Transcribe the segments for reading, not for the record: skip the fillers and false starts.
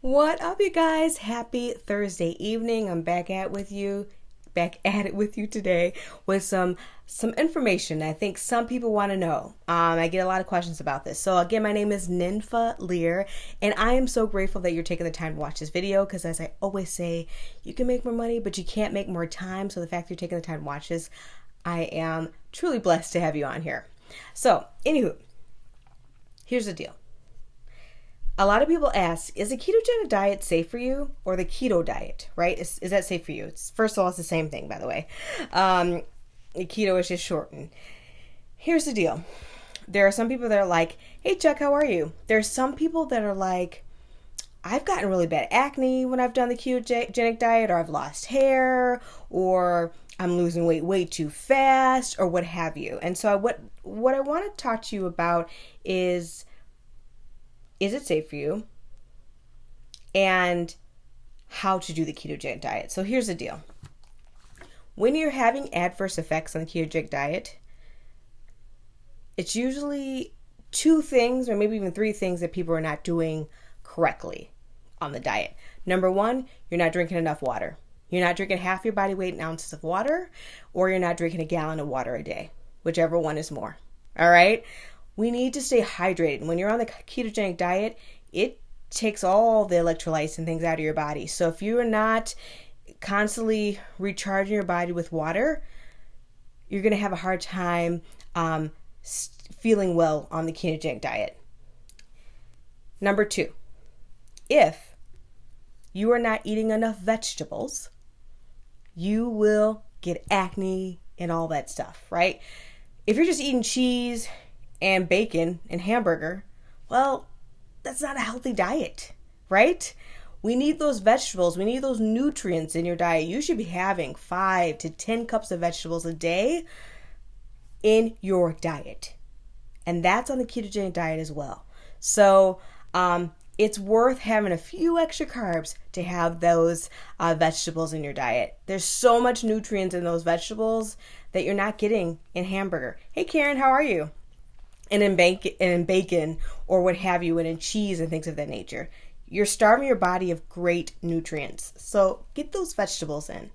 What up, you guys? Happy Thursday evening. I'm back at it with you today with some information I think some people want to know. I get a lot of questions about this. So again, my name is Ninfa Lear, and I am so grateful that you're taking the time to watch this video because, as I always say, you can make more money, but you can't make more time. So the fact you're taking the time to watch this, I am truly blessed to have you on here. So, anywho, here's the deal. A lot of people ask, is a ketogenic diet safe for you, or the keto diet, right? Is that safe for you? First of all, it's the same thing, by the way. Keto is just shortened. Here's the deal. There are some people that are like, hey, Chuck, how are you? There's some people that are like, I've gotten really bad acne when I've done the ketogenic diet, or I've lost hair, or I'm losing weight way too fast, or what have you. And so what I want to talk to you about is it safe for you, and how to do the ketogenic diet. So here's the deal. When you're having adverse effects on the ketogenic diet, it's usually two things or maybe even three things that people are not doing correctly on the diet. Number one, you're not drinking enough water. You're not drinking half your body weight in ounces of water, or you're not drinking a gallon of water a day, whichever one is more. All right? We need to stay hydrated. When you're on the ketogenic diet, it takes all the electrolytes and things out of your body. So if you are not constantly recharging your body with water, you're going to have a hard time feeling well on the ketogenic diet. Number two, if you are not eating enough vegetables, you will get acne and all that stuff, right? If you're just eating cheese and bacon and hamburger, well, that's not a healthy diet, right? We need those vegetables. We need those nutrients in your diet. You should be having 5 to 10 cups of vegetables a day in your diet. And that's on the ketogenic diet as well. So it's worth having a few extra carbs to have those vegetables in your diet. There's so much nutrients in those vegetables that you're not getting in hamburger. Hey, Karen, how are you? And in bacon or what have you, and in cheese and things of that nature. You're starving your body of great nutrients. So get those vegetables in.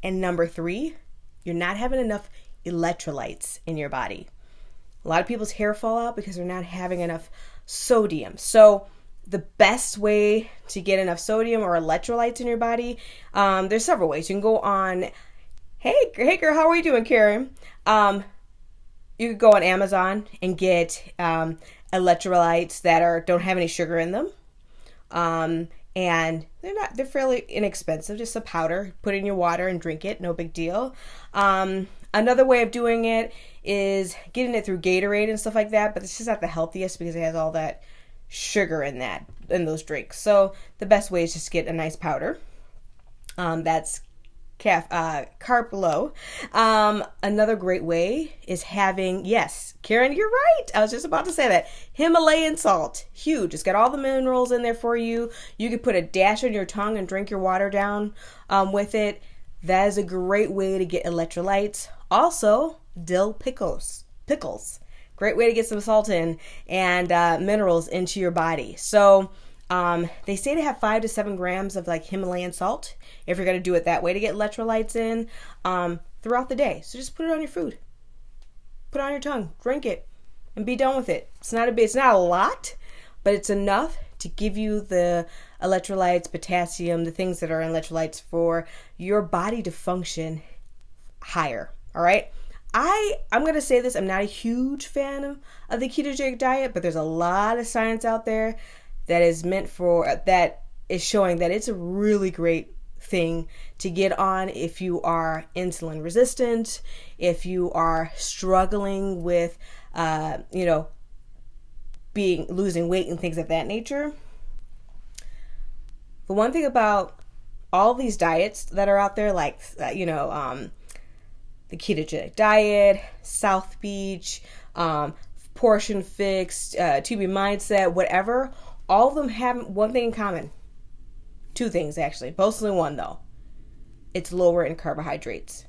And number three, you're not having enough electrolytes in your body. A lot of people's hair fall out because they're not having enough sodium. So the best way to get enough sodium or electrolytes in your body, there's several ways. You can go on, hey girl, how are you doing, Karen? You could go on Amazon and get electrolytes that don't have any sugar in them. And they're fairly inexpensive, just a powder. Put it in your water and drink it, no big deal. Another way of doing it is getting it through Gatorade and stuff like that, but it's just not the healthiest because it has all that sugar in those drinks. So the best way is just get a nice powder. That's carb low. Another great way is having, yes, Karen, you're right. I was just about to say that. Himalayan salt, huge. It's got all the minerals in there for you. You could put a dash on your tongue and drink your water down with it. That is a great way to get electrolytes. Also, dill pickles. Great way to get some salt in and minerals into your body. So they say to have 5 to 7 grams of like Himalayan salt if you're going to do it that way to get electrolytes in throughout the day. So just put it on your food, put it on your tongue, drink it, and be done with it. It's not a lot, but it's enough to give you the electrolytes, potassium, the things that are in electrolytes for your body to function higher. All right. I'm going to say this. I'm not a huge fan of the ketogenic diet, but there's a lot of science out there that is showing that it's a really great thing to get on if you are insulin resistant, if you are struggling with, losing weight and things of that nature. The one thing about all these diets that are out there, like, the ketogenic diet, South Beach, Portion Fixed, TB Mindset, whatever, all of them have one thing in common. Two things, actually. Mostly one, though. It's lower in carbohydrates.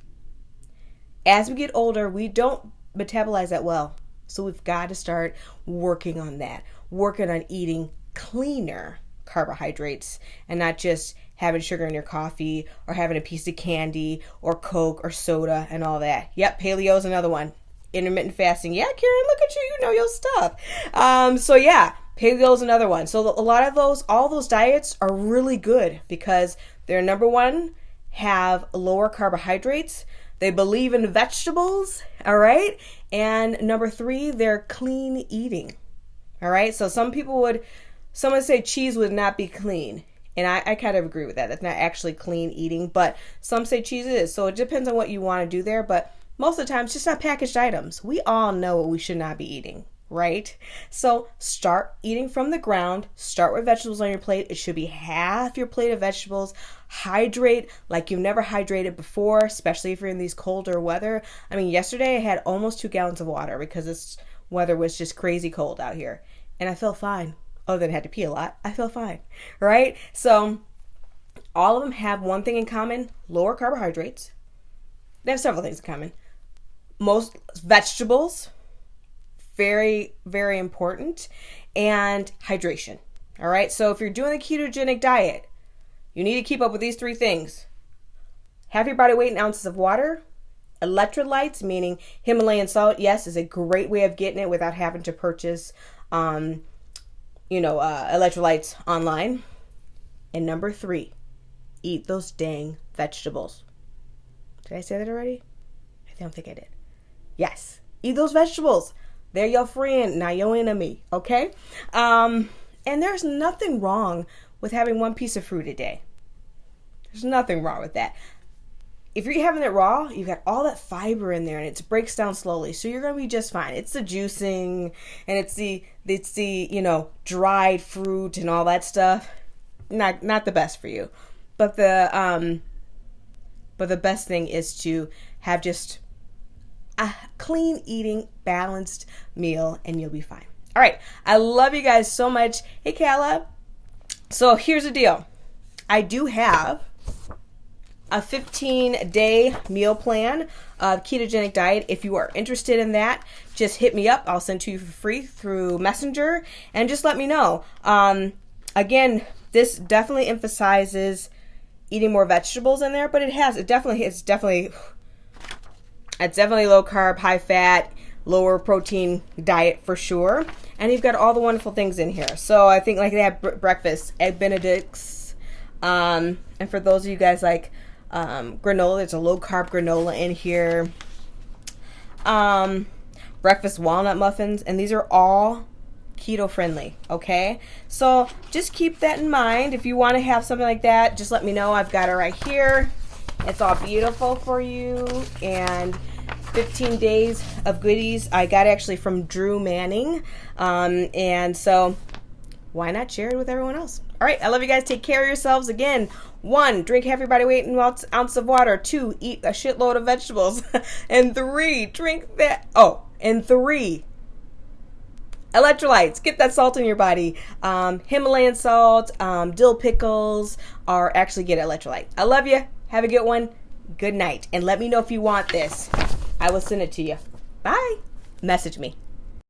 As we get older, we don't metabolize that well. So we've got to start working on that. Working on eating cleaner carbohydrates and not just having sugar in your coffee or having a piece of candy or Coke or soda and all that. Yep, paleo is another one. Intermittent fasting. Yeah, Karen, look at you. You know your stuff. So yeah, paleo is another one. So a lot of those, all those diets are really good because they're, number one, have lower carbohydrates. They believe in vegetables. All right. And number three, they're clean eating. All right. So some would say cheese would not be clean. And I kind of agree with that. That's not actually clean eating, but some say cheese is. So it depends on what you want to do there. But most of the time, it's just not packaged items. We all know what we should not be eating, right? So start eating from the ground. Start with vegetables on your plate. It should be half your plate of vegetables. Hydrate like you've never hydrated before, especially if you're in these colder weather. I mean, yesterday I had almost 2 gallons of water because this weather was just crazy cold out here. And I felt fine. Other than I had to pee a lot, I feel fine, right? So all of them have one thing in common: lower carbohydrates. They have several things in common. Most vegetables, very, very important, and hydration. All right. So if you're doing a ketogenic diet, you need to keep up with these 3 things: have your body weight in ounces of water. Electrolytes, meaning Himalayan salt, yes, is a great way of getting it without having to purchase electrolytes online. And number 3, eat those dang vegetables. Did I say that already? I don't think I did. Yes, eat those vegetables. They're your friend, not your enemy, okay? And there's nothing wrong with having 1 piece of fruit a day. There's nothing wrong with that. If you're having it raw, you've got all that fiber in there and it breaks down slowly. So you're going to be just fine. It's the juicing and it's the dried fruit and all that stuff. Not the best for you. But the best thing is to have just a clean eating, balanced meal and you'll be fine. All right. I love you guys so much. Hey, Kala. So here's the deal. I do have a 15-day meal plan of ketogenic diet. If you are interested in that, just hit me up. I'll send to you for free through Messenger and just let me know. Again, this definitely emphasizes eating more vegetables in there, but it's definitely low carb, high fat, lower protein diet for sure. And you've got all the wonderful things in here. So I think like they have breakfast, egg Benedicts. And for those of you guys like granola, there's a low carb granola in here. Breakfast walnut muffins, and these are all keto friendly. Okay, so just keep that in mind. If you want to have something like that, just let me know. I've got it right here. It's all beautiful for you, and 15 days of goodies. I got it actually from Drew Manning, and so why not share it with everyone else? All right, I love you guys. Take care of yourselves. Again, 1, drink half your body weight in ounce of water. 2, eat a shitload of vegetables. And 3, drink that. Oh, and 3, electrolytes. Get that salt in your body. Himalayan salt, dill pickles, or actually get electrolyte. I love you. Have a good one. Good night. And let me know if you want this. I will send it to you. Bye. Message me.